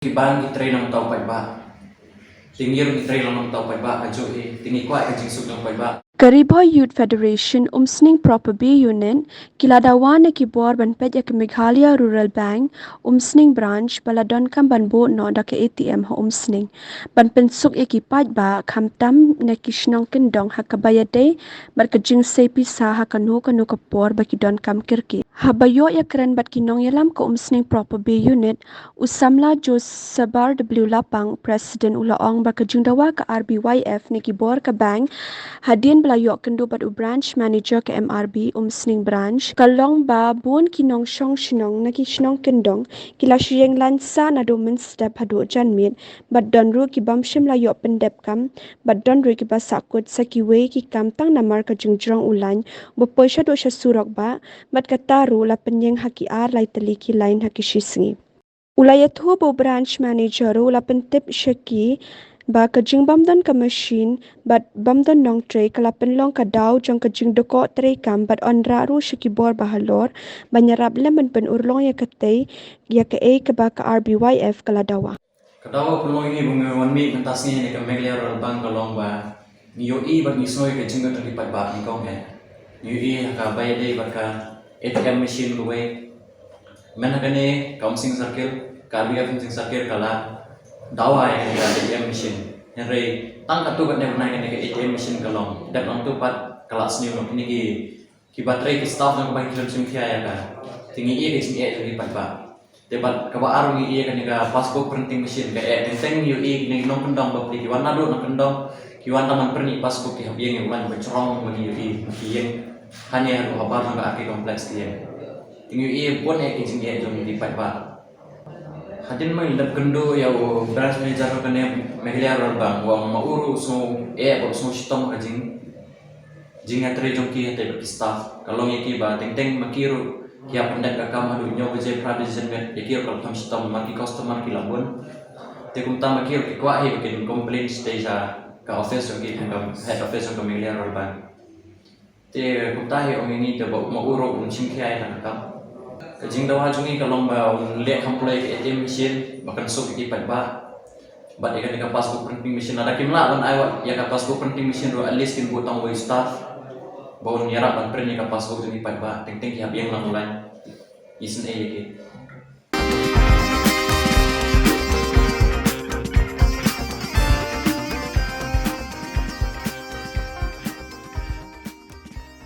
Kibang itray ng tao pa iba. Tingir itray lang ng tao pa iba. Adyo tingi kwa jingsug ng pa iba. Kariboy Youth Federation umsning proper B unit kiladawan na kibor banpet ya Meghalaya Rural Bank umsning branch baladon kam banbo no da ke ATM ha umsning banpensuk ya kipat ba kamtam na kishnong kendong ha kabayade bar kajing se pisa ha kanu kapor ba kidon kam kirki habayo ya keren bat kinong yalam ko umsning proper B unit usamla Jos Sabar W Lapang President ulaong ba kajing dawa ka RBYF ni kibor ka bank Hadin belayok kendo bat branch manager ke MRB umsning branch kalong ba bun kinong shong shinong na ki shinong kendong kila shiyeng lansa na do men step hado janmit bat don ru ki bam shim layok pendep kam bat don ru ki ba sakut sakiwe ki kam tang namar ka jingjrong ulan bo poisha do sha surok ba bat kataru la penyeng haki ar lai teli ki lain haki shisngi ulayat ho bo branch manager ula pentip shaki ba kajing bamdon ka machine bat bamdon nong tray kalapen long ka daw jong kajing doko tray kam bat onra ru shikibor bahalor banyarap lemon pen urlong ya katay ya ka a ka ba ka RBYF kaladawa Kadawa pulo ini bunga wanmi pentasnya ni ka Meghalaya Rural Bank kalong ba. Niyo bat nisnoy ka jingat ng lipat ba ni kong Niyo ka bayade bat ka ATM machine luwe. Mana kane kaumsing circle ka RBF circle kala dawa yang ada ATM machine. Yang tang katu kat yang naik ke ATM machine kalong. Dan orang tu pat kelas ni orang ini ki baterai ki staff yang bagi dalam simkia ya kan. Tinggi ia di sini jadi pat ba. Debat kaba aru ia kan ga passport printing machine ka tenteng yu i ni nong kendong ba ki wan nado nong kendong ki wan taman perni passport ki habieng yang lan bercerong bagi yu i ki yang hanya ru habar nga aki kompleks dia. Tinggi ia pun ia ki sini jadi pat ba. Hadin mai lab kendo ya branch manager kan yang Meghalaya Rural Bank wang mauru so so sitong kajing jinga tre jongki te staff kalong yaki ba teng makiru kia pendat ka kam hadu nyo beje provision met yakir kalau tam sitong maki customer ki labun te kum tam makiru ki kwa he bikin complaint stage ka office ki head office ka Meghalaya Rural Bank te kum ta he ong ini te ba mauru unchim kia ya kam kajing dawa jungi kalong ba lihat employee ATM machine bahkan sok ki pat ba bat ikan passport printing machine ada kimla ban ai ya ka passport printing machine ro at least kin butang way staff bawon nyarap ban print ka passport jungi pat ba teng ki habiang lang ulan isen e ki